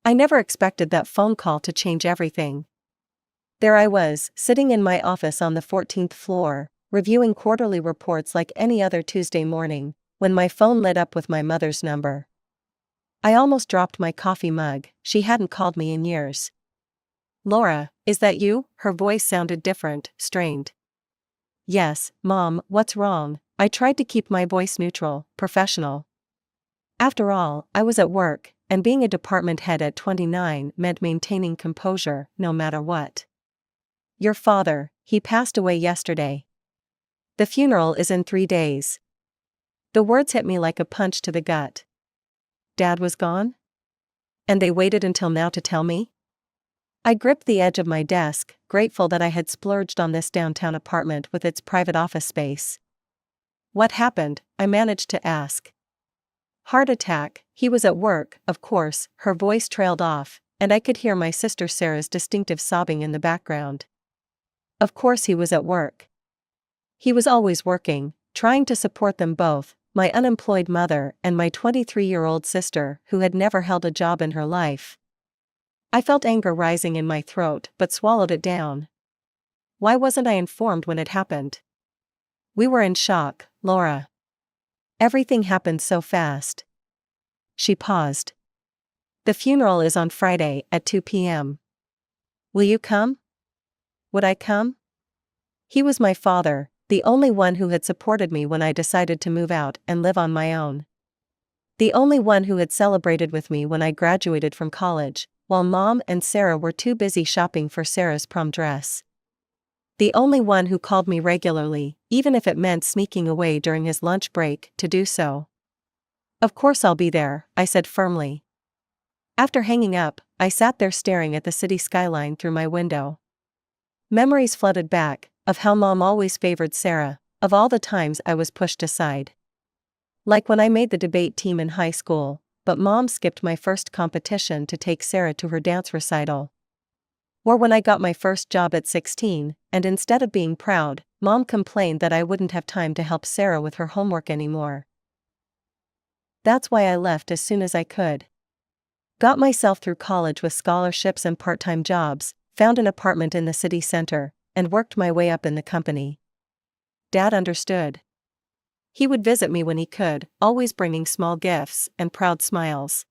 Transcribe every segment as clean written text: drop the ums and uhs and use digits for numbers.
I never expected that phone call to change everything. There I was, sitting in my office on the 14th floor, reviewing quarterly reports like any other Tuesday morning, when my phone lit up with my mother's number. I almost dropped my coffee mug. She hadn't called me in years. "Laura, is that you?" Her voice sounded different, strained. "Yes, Mom, what's wrong?" I tried to keep my voice neutral, professional. After all, I was at work, and being a department head at 29 meant maintaining composure, no matter what. "Your father, he passed away yesterday. The funeral is in 3 days." The words hit me like a punch to the gut. Dad was gone? And they waited until now to tell me? I gripped the edge of my desk, grateful that I had splurged on this downtown apartment with its private office space. "What happened?" I managed to ask. "Heart attack." He was at work, of course. Her voice trailed off, and I could hear my sister Sarah's distinctive sobbing in the background. Of course he was at work. He was always working, trying to support them both, my unemployed mother and my 23-year-old sister who had never held a job in her life. I felt anger rising in my throat but swallowed it down. Why wasn't I informed when it happened? We were in shock, Laura. Everything happened so fast. She paused. "The funeral is on Friday at 2 p.m. Will you come?" Would I come? He was my father, the only one who had supported me when I decided to move out and live on my own. The only one who had celebrated with me when I graduated from college, while Mom and Sarah were too busy shopping for Sarah's prom dress. The only one who called me regularly, even if it meant sneaking away during his lunch break to do so. "Of course I'll be there," I said firmly. After hanging up, I sat there staring at the city skyline through my window. Memories flooded back, of how Mom always favored Sarah, of all the times I was pushed aside. Like when I made the debate team in high school, but Mom skipped my first competition to take Sarah to her dance recital. Or when I got my first job at 16, and instead of being proud, Mom complained that I wouldn't have time to help Sarah with her homework anymore. That's why I left as soon as I could. Got myself through college with scholarships and part-time jobs, found an apartment in the city center, and worked my way up in the company. Dad understood. He would visit me when he could, always bringing small gifts and proud smiles.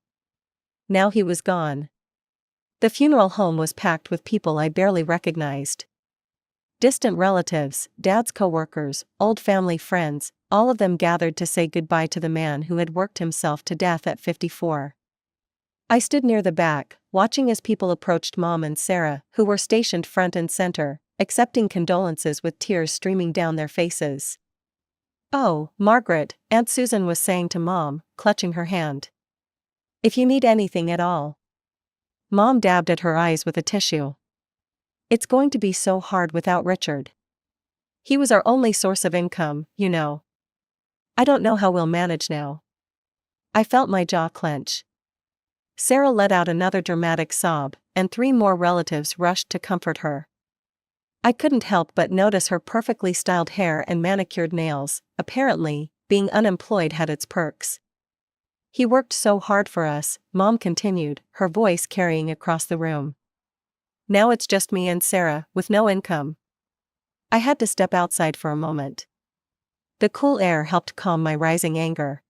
Now he was gone. The funeral home was packed with people I barely recognized. Distant relatives, Dad's coworkers, old family friends, all of them gathered to say goodbye to the man who had worked himself to death at 54. I stood near the back, watching as people approached Mom and Sarah, who were stationed front and center, accepting condolences with tears streaming down their faces. "Oh, Margaret," Aunt Susan was saying to Mom, clutching her hand. "If you need anything at all." Mom dabbed at her eyes with a tissue. "It's going to be so hard without Richard. He was our only source of income, you know. I don't know how we'll manage now." I felt my jaw clench. Sarah let out another dramatic sob, and 3 more relatives rushed to comfort her. I couldn't help but notice her perfectly styled hair and manicured nails. Apparently, being unemployed had its perks. "He worked so hard for us," Mom continued, her voice carrying across the room. "Now it's just me and Sarah, with no income." I had to step outside for a moment. The cool air helped calm my rising anger.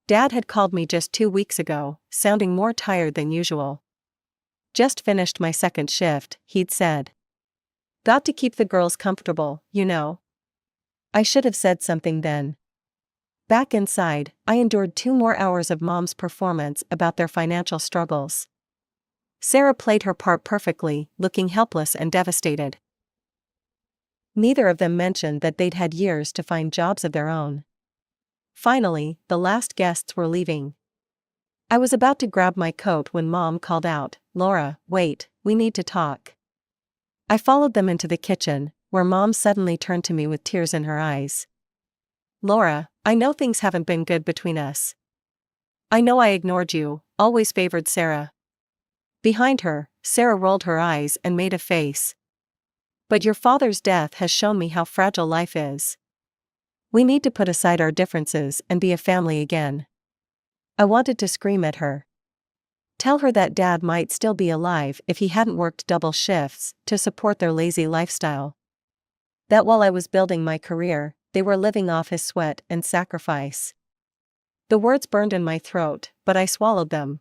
Dad had called me just 2 weeks ago, sounding more tired than usual. "Just finished my second shift," he'd said. "Got to keep the girls comfortable, you know." I should have said something then. Back inside, I endured 2 more hours of Mom's performance about their financial struggles. Sarah played her part perfectly, looking helpless and devastated. Neither of them mentioned that they'd had years to find jobs of their own. Finally, the last guests were leaving. I was about to grab my coat when Mom called out, "Laura, wait, we need to talk." I followed them into the kitchen, where Mom suddenly turned to me with tears in her eyes. "Laura, I know things haven't been good between us. I know I ignored you, always favored Sarah." Behind her, Sarah rolled her eyes and made a face. "But your father's death has shown me how fragile life is. We need to put aside our differences and be a family again." I wanted to scream at her. Tell her that Dad might still be alive if he hadn't worked double shifts to support their lazy lifestyle. That while I was building my career, they were living off his sweat and sacrifice. The words burned in my throat, but I swallowed them.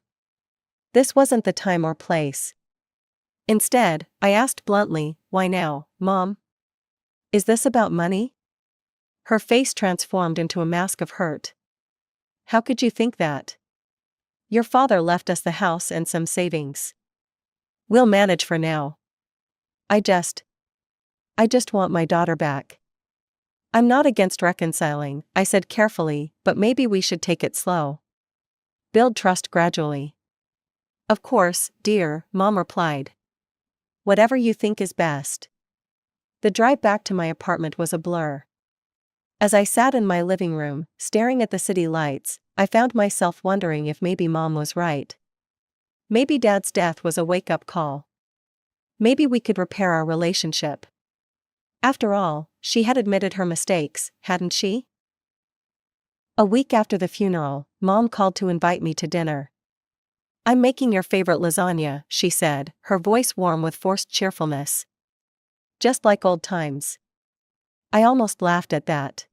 This wasn't the time or place. Instead, I asked bluntly, "Why now, Mom? Is this about money?" Her face transformed into a mask of hurt. "How could you think that? Your father left us the house and some savings. We'll manage for now. I just want my daughter back." "I'm not against reconciling," I said carefully, "but maybe we should take it slow. Build trust gradually." "Of course, dear," Mom replied. "Whatever you think is best." The drive back to my apartment was a blur. As I sat in my living room, staring at the city lights, I found myself wondering if maybe Mom was right. Maybe Dad's death was a wake-up call. Maybe we could repair our relationship. After all, she had admitted her mistakes, hadn't she? A week after the funeral, Mom called to invite me to dinner. "I'm making your favorite lasagna," she said, her voice warm with forced cheerfulness. "Just like old times." I almost laughed at that.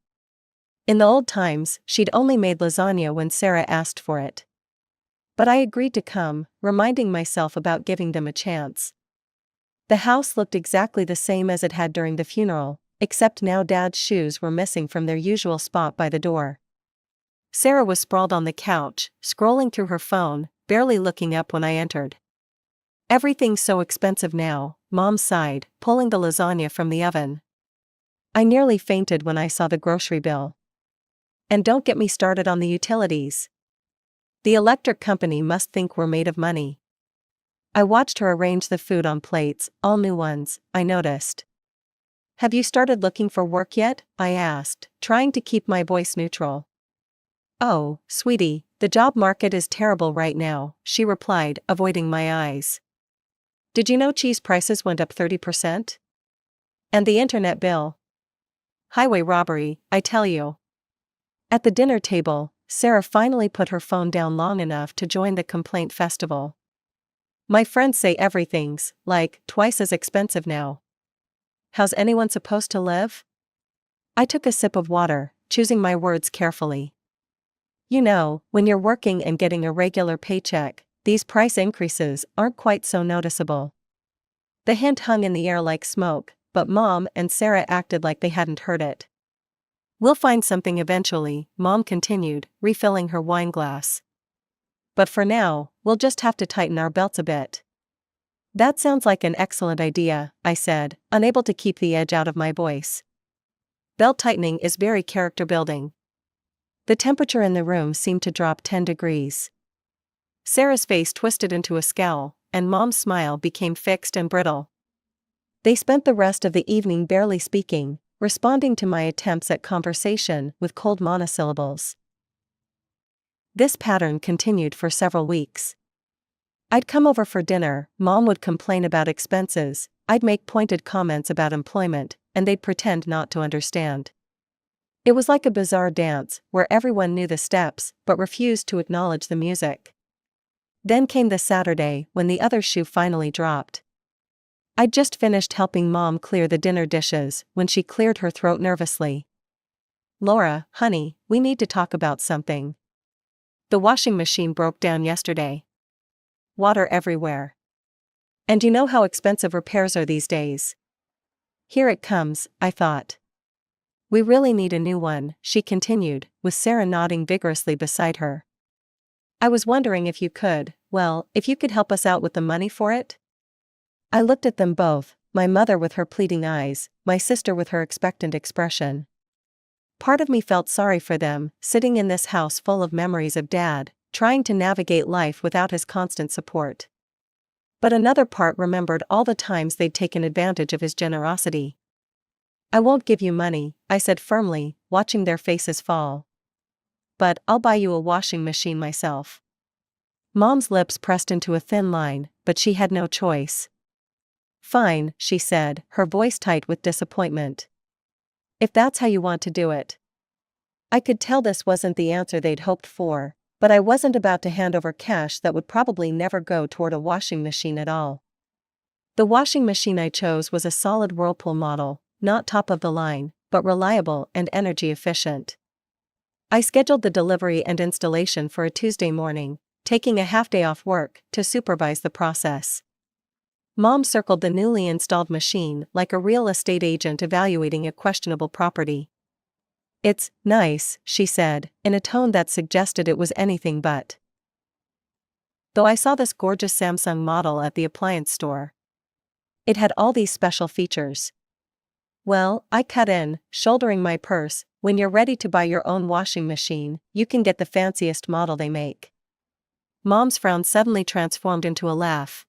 In the old times, she'd only made lasagna when Sarah asked for it. But I agreed to come, reminding myself about giving them a chance. The house looked exactly the same as it had during the funeral, except now Dad's shoes were missing from their usual spot by the door. Sarah was sprawled on the couch, scrolling through her phone, barely looking up when I entered. "Everything's so expensive now," Mom sighed, pulling the lasagna from the oven. I nearly fainted when I saw the grocery bill. And don't get me started on the utilities. The electric company must think we're made of money. I watched her arrange the food on plates, all new ones, I noticed. "Have you started looking for work yet?" I asked, trying to keep my voice neutral. "Oh, sweetie, the job market is terrible right now," she replied, avoiding my eyes. "Did you know cheese prices went up 30%? And the internet bill? Highway robbery, I tell you." At the dinner table, Sarah finally put her phone down long enough to join the complaint festival. "My friends say everything's, like, twice as expensive now. How's anyone supposed to live?" I took a sip of water, choosing my words carefully. "You know, when you're working and getting a regular paycheck, these price increases aren't quite so noticeable." The hint hung in the air like smoke, but Mom and Sarah acted like they hadn't heard it. "We'll find something eventually," Mom continued, refilling her wine glass. "But for now, we'll just have to tighten our belts a bit." "That sounds like an excellent idea," I said, unable to keep the edge out of my voice. "Belt tightening is very character building." The temperature in the room seemed to drop 10 degrees. Sarah's face twisted into a scowl, and Mom's smile became fixed and brittle. They spent the rest of the evening barely speaking, responding to my attempts at conversation with cold monosyllables. This pattern continued for several weeks. I'd come over for dinner, Mom would complain about expenses, I'd make pointed comments about employment, and they'd pretend not to understand. It was like a bizarre dance, where everyone knew the steps, but refused to acknowledge the music. Then came the Saturday, when the other shoe finally dropped. I'd just finished helping Mom clear the dinner dishes, when she cleared her throat nervously. "Laura, honey, we need to talk about something. The washing machine broke down yesterday. Water everywhere. And you know how expensive repairs are these days." Here it comes, I thought. "We really need a new one," she continued, with Sarah nodding vigorously beside her. "I was wondering if you could help us out with the money for it?" I looked at them both, my mother with her pleading eyes, my sister with her expectant expression. Part of me felt sorry for them, sitting in this house full of memories of Dad, trying to navigate life without his constant support. But another part remembered all the times they'd taken advantage of his generosity. "I won't give you money," I said firmly, watching their faces fall. "But I'll buy you a washing machine myself." Mom's lips pressed into a thin line, but she had no choice. "Fine," she said, her voice tight with disappointment. "If that's how you want to do it." I could tell this wasn't the answer they'd hoped for. But I wasn't about to hand over cash that would probably never go toward a washing machine at all. The washing machine I chose was a solid Whirlpool model, not top of the line, but reliable and energy efficient. I scheduled the delivery and installation for a Tuesday morning, taking a half day off work to supervise the process. Mom circled the newly installed machine like a real estate agent evaluating a questionable property. "It's nice," she said, in a tone that suggested it was anything but. Though I saw this gorgeous Samsung model at the appliance store. It had all these special features. Well, I cut in, shouldering my purse, "When you're ready to buy your own washing machine, you can get the fanciest model they make." Mom's frown suddenly transformed into a laugh.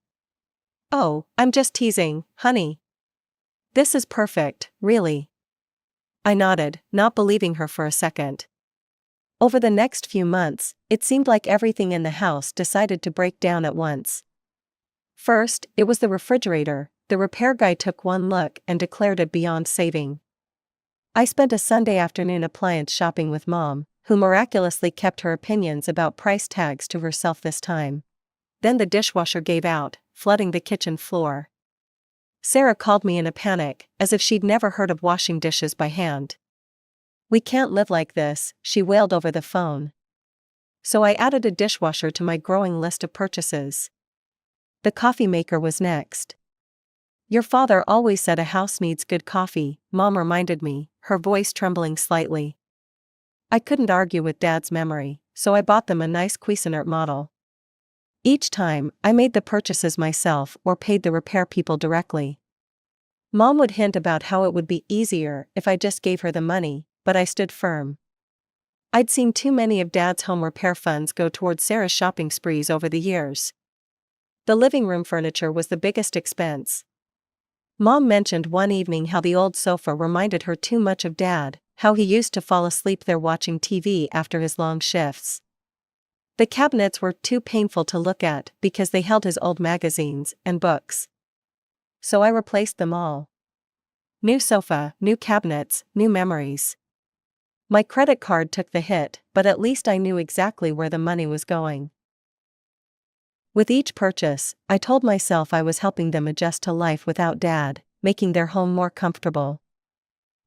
"Oh, I'm just teasing, honey. This is perfect, really." I nodded, not believing her for a second. Over the next few months, it seemed like everything in the house decided to break down at once. First, it was the refrigerator. The repair guy took one look and declared it beyond saving. I spent a Sunday afternoon appliance shopping with Mom, who miraculously kept her opinions about price tags to herself this time. Then the dishwasher gave out, flooding the kitchen floor. Sarah called me in a panic, as if she'd never heard of washing dishes by hand. "We can't live like this," she wailed over the phone. So I added a dishwasher to my growing list of purchases. The coffee maker was next. "Your father always said a house needs good coffee," Mom reminded me, her voice trembling slightly. I couldn't argue with Dad's memory, so I bought them a nice Cuisinart model. Each time, I made the purchases myself or paid the repair people directly. Mom would hint about how it would be easier if I just gave her the money, but I stood firm. I'd seen too many of Dad's home repair funds go toward Sarah's shopping sprees over the years. The living room furniture was the biggest expense. Mom mentioned one evening how the old sofa reminded her too much of Dad, how he used to fall asleep there watching TV after his long shifts. The cabinets were too painful to look at because they held his old magazines and books. So I replaced them all. New sofa, new cabinets, new memories. My credit card took the hit, but at least I knew exactly where the money was going. With each purchase, I told myself I was helping them adjust to life without Dad, making their home more comfortable.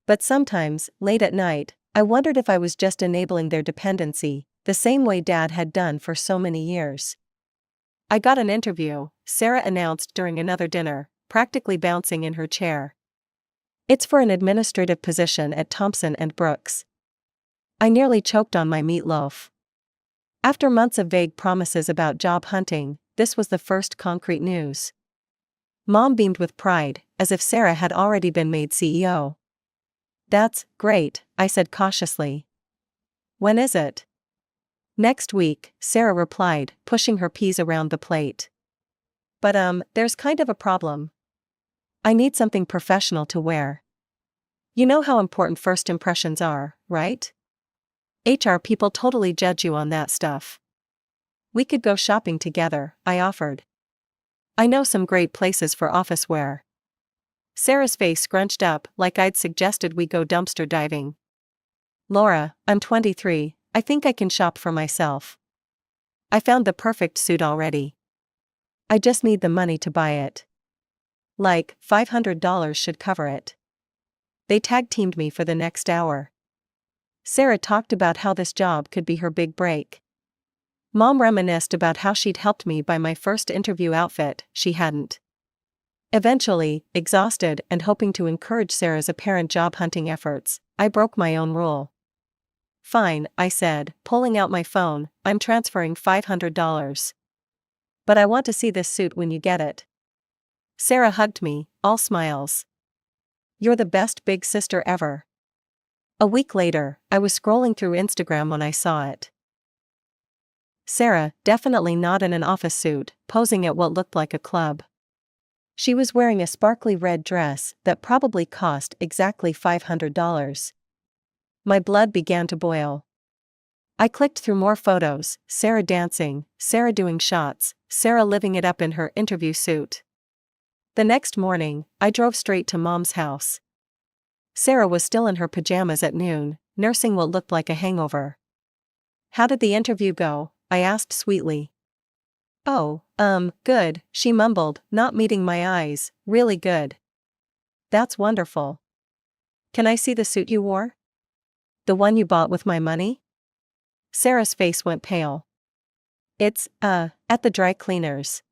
But sometimes, late at night, I wondered if I was just enabling their dependency, the same way Dad had done for so many years. "I got an interview," Sarah announced during another dinner, practically bouncing in her chair. "It's for an administrative position at Thompson & Brooks." I nearly choked on my meatloaf. After months of vague promises about job hunting, this was the first concrete news. Mom beamed with pride, as if Sarah had already been made CEO. "That's great," I said cautiously. "When is it?" "Next week," Sarah replied, pushing her peas around the plate. "But there's kind of a problem. I need something professional to wear. You know how important first impressions are, right? HR people totally judge you on that stuff." "We could go shopping together," I offered. "I know some great places for office wear." Sarah's face scrunched up like I'd suggested we go dumpster diving. "Laura, I'm 23, I think I can shop for myself. I found the perfect suit already. I just need the money to buy it. Like, $500 should cover it." They tag-teamed me for the next hour. Sarah talked about how this job could be her big break. Mom reminisced about how she'd helped me buy my first interview outfit she hadn't. Eventually, exhausted and hoping to encourage Sarah's apparent job hunting efforts, I broke my own rule. "Fine," I said, pulling out my phone, "I'm transferring $500. But I want to see this suit when you get it." Sarah hugged me, all smiles. "You're the best big sister ever." A week later, I was scrolling through Instagram when I saw it. Sarah, definitely not in an office suit, posing at what looked like a club. She was wearing a sparkly red dress that probably cost exactly $500. My blood began to boil. I clicked through more photos: Sarah dancing, Sarah doing shots, Sarah living it up in her interview suit. The next morning, I drove straight to Mom's house. Sarah was still in her pajamas at noon, nursing what looked like a hangover. How did the interview go? I asked sweetly. Oh, good, she mumbled, not meeting my eyes. Really good. That's wonderful. Can I see the suit you wore? The one you bought with my money? Sarah's face went pale. It's, at the dry cleaners.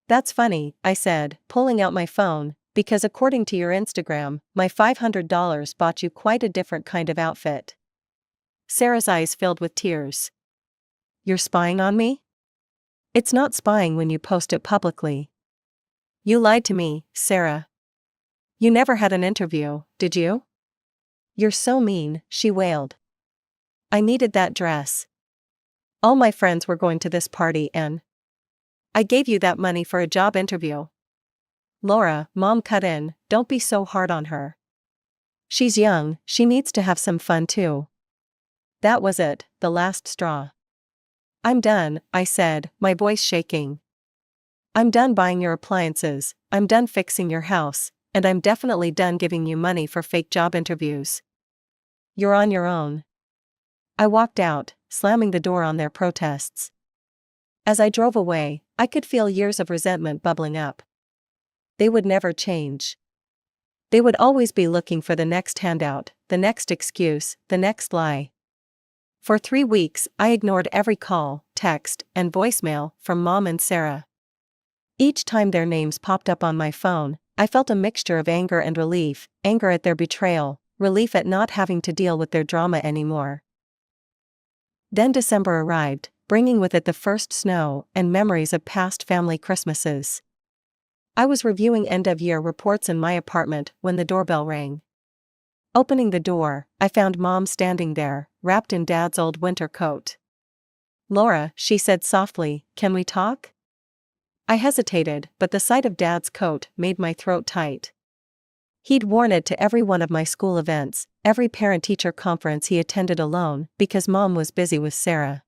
That's funny, I said, pulling out my phone, because according to your Instagram, my $500 bought you quite a different kind of outfit. Sarah's eyes filled with tears. You're spying on me? It's not spying when you post it publicly. You lied to me, Sarah. You never had an interview, did you? You're so mean, she wailed. I needed that dress. All my friends were going to this party and I gave you that money for a job interview. Laura, Mom cut in, don't be so hard on her. She's young, she needs to have some fun too. That was it, the last straw. I'm done, I said, my voice shaking. I'm done buying your appliances, I'm done fixing your house, and I'm definitely done giving you money for fake job interviews. You're on your own. I walked out, slamming the door on their protests. As I drove away, I could feel years of resentment bubbling up. They would never change. They would always be looking for the next handout, the next excuse, the next lie. For 3 weeks, I ignored every call, text, and voicemail from Mom and Sarah. Each time their names popped up on my phone, I felt a mixture of anger and relief, anger at their betrayal, relief at not having to deal with their drama anymore. Then December arrived, bringing with it the first snow and memories of past family Christmases. I was reviewing end-of-year reports in my apartment when the doorbell rang. Opening the door, I found Mom standing there, wrapped in Dad's old winter coat. Laura, she said softly, can we talk? I hesitated, but the sight of Dad's coat made my throat tight. He'd worn it to every one of my school events, every parent-teacher conference he attended alone, because Mom was busy with Sarah.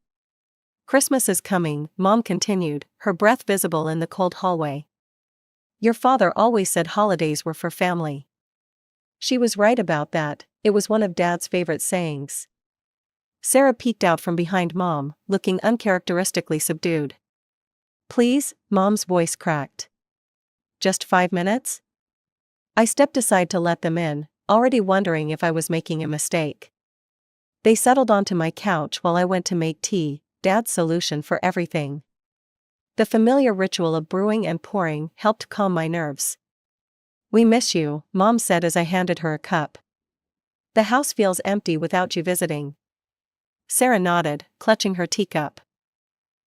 Christmas is coming, Mom continued, her breath visible in the cold hallway. Your father always said holidays were for family. She was right about that, it was one of Dad's favorite sayings. Sarah peeked out from behind Mom, looking uncharacteristically subdued. Please, Mom's voice cracked. Just 5 minutes? I stepped aside to let them in, already wondering if I was making a mistake. They settled onto my couch while I went to make tea, Dad's solution for everything. The familiar ritual of brewing and pouring helped calm my nerves. We miss you, Mom said as I handed her a cup. The house feels empty without you visiting. Sarah nodded, clutching her teacup.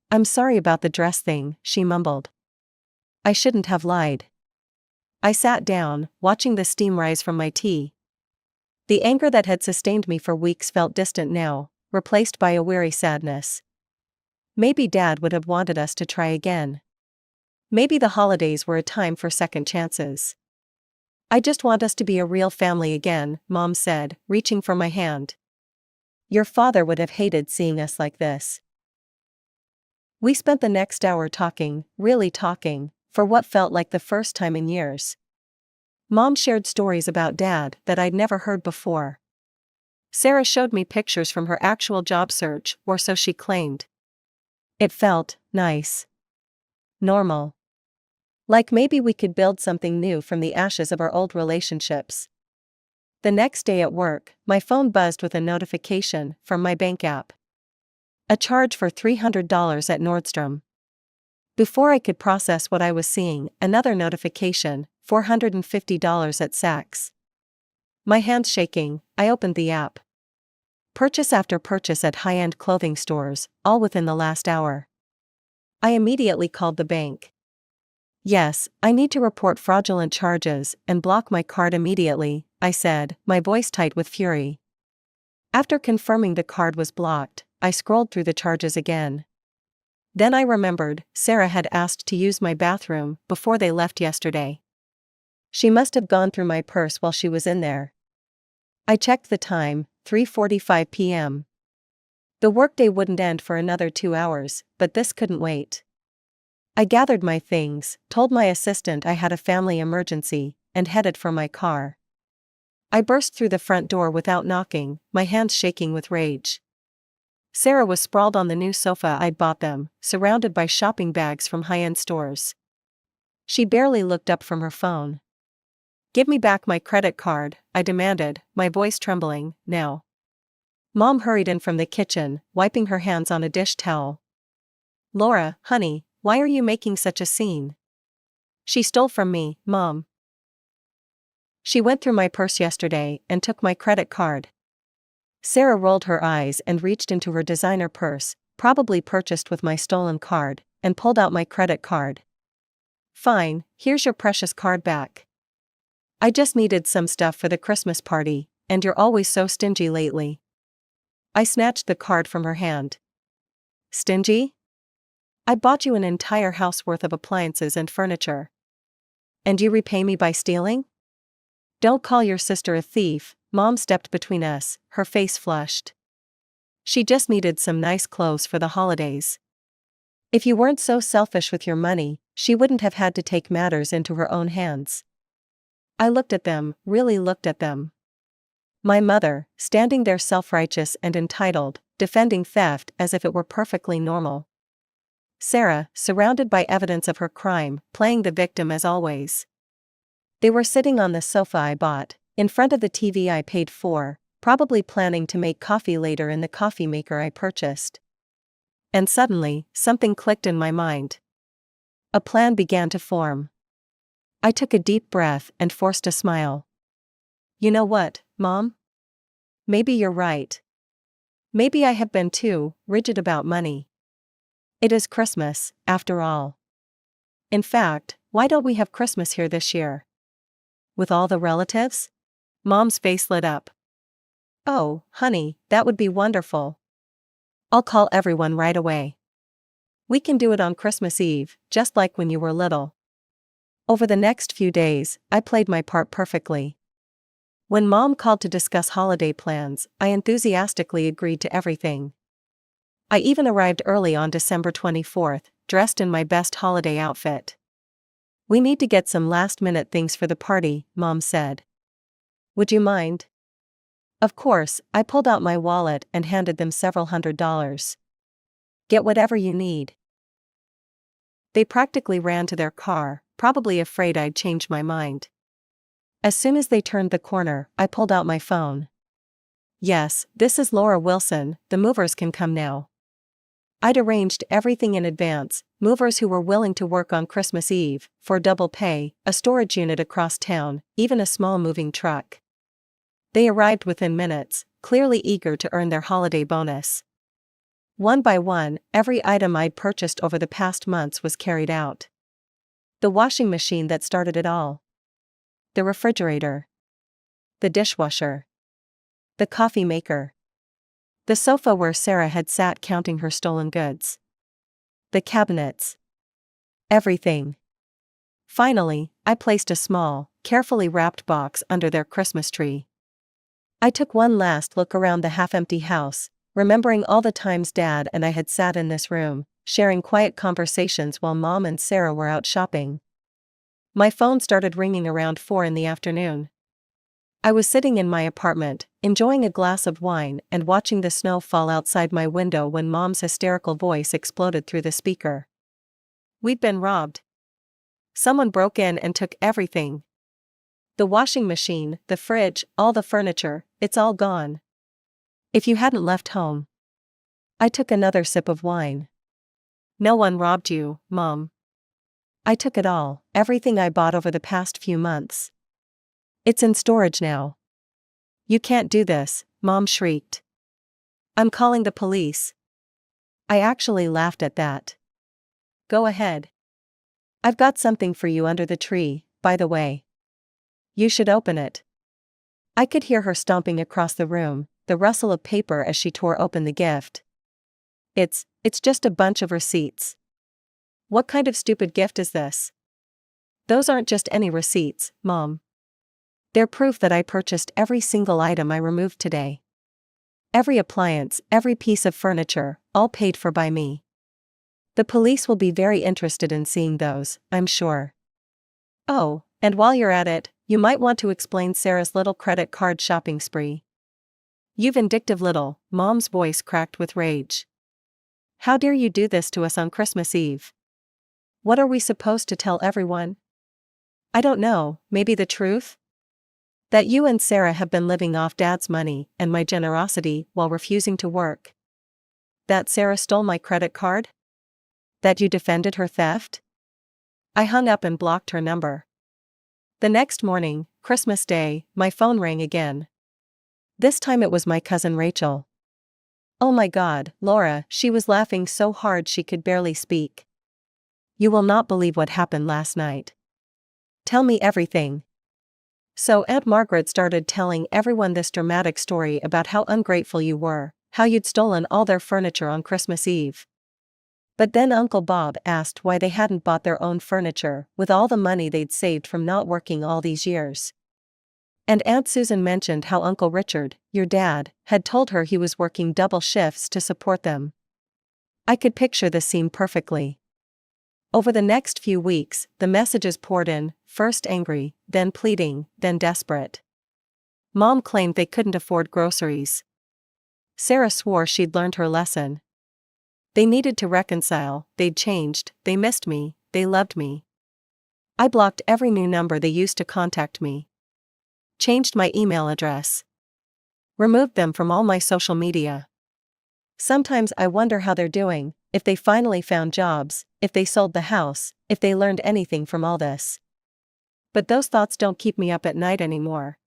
I'm sorry about the dress thing, she mumbled. I shouldn't have lied. I sat down, watching the steam rise from my tea. The anger that had sustained me for weeks felt distant now, replaced by a weary sadness. Maybe Dad would have wanted us to try again. Maybe the holidays were a time for second chances. I just want us to be a real family again, Mom said, reaching for my hand. Your father would have hated seeing us like this. We spent the next hour talking, really talking, for what felt like the first time in years. Mom shared stories about Dad that I'd never heard before. Sarah showed me pictures from her actual job search, or so she claimed. It felt nice. Normal. Like maybe we could build something new from the ashes of our old relationships. The next day at work, my phone buzzed with a notification from my bank app. A charge for $300 at Nordstrom. Before I could process what I was seeing, another notification, $450 at Saks. My hands shaking, I opened the app. Purchase after purchase at high-end clothing stores, all within the last hour. I immediately called the bank. Yes, I need to report fraudulent charges and block my card immediately, I said, my voice tight with fury. After confirming the card was blocked, I scrolled through the charges again. Then I remembered, Sarah had asked to use my bathroom before they left yesterday. She must have gone through my purse while she was in there. I checked the time, 3:45 p.m. The workday wouldn't end for another 2 hours, but this couldn't wait. I gathered my things, told my assistant I had a family emergency, and headed for my car. I burst through the front door without knocking, my hands shaking with rage. Sarah was sprawled on the new sofa I'd bought them, surrounded by shopping bags from high-end stores. She barely looked up from her phone. "Give me back my credit card," I demanded, my voice trembling. "Now." Mom hurried in from the kitchen, wiping her hands on a dish towel. "Laura, honey, why are you making such a scene?" "She stole from me, Mom. She went through my purse yesterday and took my credit card." Sarah rolled her eyes and reached into her designer purse, probably purchased with my stolen card, and pulled out my credit card. "Fine, here's your precious card back. I just needed some stuff for the Christmas party, and you're always so stingy lately." I snatched the card from her hand. "Stingy? I bought you an entire house worth of appliances and furniture. And you repay me by stealing?" "Don't call your sister a thief." Mom stepped between us, her face flushed. "She just needed some nice clothes for the holidays. If you weren't so selfish with your money, she wouldn't have had to take matters into her own hands." I looked at them, really looked at them. My mother, standing there self-righteous and entitled, defending theft as if it were perfectly normal. Sarah, surrounded by evidence of her crime, playing the victim as always. They were sitting on the sofa I bought, in front of the TV I paid for, probably planning to make coffee later in the coffee maker I purchased. And suddenly, something clicked in my mind. A plan began to form. I took a deep breath and forced a smile. "You know what, Mom? Maybe you're right. Maybe I have been too rigid about money. It is Christmas, after all. In fact, why don't we have Christmas here this year? With all the relatives?" Mom's face lit up. "Oh, honey, that would be wonderful. I'll call everyone right away. We can do it on Christmas Eve, just like when you were little." Over the next few days, I played my part perfectly. When Mom called to discuss holiday plans, I enthusiastically agreed to everything. I even arrived early on December 24th, dressed in my best holiday outfit. "We need to get some last-minute things for the party," Mom said. "Would you mind?" Of course, I pulled out my wallet and handed them several $100s. "Get whatever you need." They practically ran to their car, probably afraid I'd change my mind. As soon as they turned the corner, I pulled out my phone. "Yes, this is Laura Wilson, the movers can come now." I'd arranged everything in advance, movers who were willing to work on Christmas Eve, for double pay, a storage unit across town, even a small moving truck. They arrived within minutes, clearly eager to earn their holiday bonus. One by one, every item I'd purchased over the past months was carried out. The washing machine that started it all. The refrigerator. The dishwasher. The coffee maker. The sofa where Sarah had sat counting her stolen goods. The cabinets. Everything. Finally, I placed a small, carefully wrapped box under their Christmas tree. I took one last look around the half-empty house, remembering all the times Dad and I had sat in this room, sharing quiet conversations while Mom and Sarah were out shopping. My phone started ringing around 4 in the afternoon. I was sitting in my apartment, enjoying a glass of wine and watching the snow fall outside my window when Mom's hysterical voice exploded through the speaker. "We'd been robbed. Someone broke in and took everything. The washing machine, the fridge, all the furniture, it's all gone. If you hadn't left home." I took another sip of wine. "No one robbed you, Mom. I took it all, everything I bought over the past few months. It's in storage now." "You can't do this," Mom shrieked. "I'm calling the police." I actually laughed at that. "Go ahead. I've got something for you under the tree, by the way. You should open it." I could hear her stomping across the room, the rustle of paper as she tore open the gift. It's just a bunch of receipts." "What kind of stupid gift is this?" "Those aren't just any receipts, Mom. They're proof that I purchased every single item I removed today. Every appliance, every piece of furniture, all paid for by me. The police will be very interested in seeing those, I'm sure. Oh, and while you're at it, you might want to explain Sarah's little credit card shopping spree." You vindictive little, Mom's voice cracked with rage. How dare you do this to us on Christmas Eve? What are we supposed to tell everyone? I don't know, maybe the truth? That you and Sarah have been living off Dad's money and my generosity while refusing to work. That Sarah stole my credit card? That you defended her theft? I hung up and blocked her number. The next morning, Christmas Day, my phone rang again. This time it was my cousin Rachel. Oh my God, Laura, she was laughing so hard she could barely speak. You will not believe what happened last night. Tell me everything. So Aunt Margaret started telling everyone this dramatic story about how ungrateful you were, how you'd stolen all their furniture on Christmas Eve. But then Uncle Bob asked why they hadn't bought their own furniture with all the money they'd saved from not working all these years. And Aunt Susan mentioned how Uncle Richard, your dad, had told her he was working double shifts to support them. I could picture the scene perfectly. Over the next few weeks, the messages poured in, first angry, then pleading, then desperate. Mom claimed they couldn't afford groceries. Sarah swore she'd learned her lesson. They needed to reconcile, they'd changed, they missed me, they loved me. I blocked every new number they used to contact me. Changed my email address. Removed them from all my social media. Sometimes I wonder how they're doing, if they finally found jobs, if they sold the house, if they learned anything from all this. But those thoughts don't keep me up at night anymore.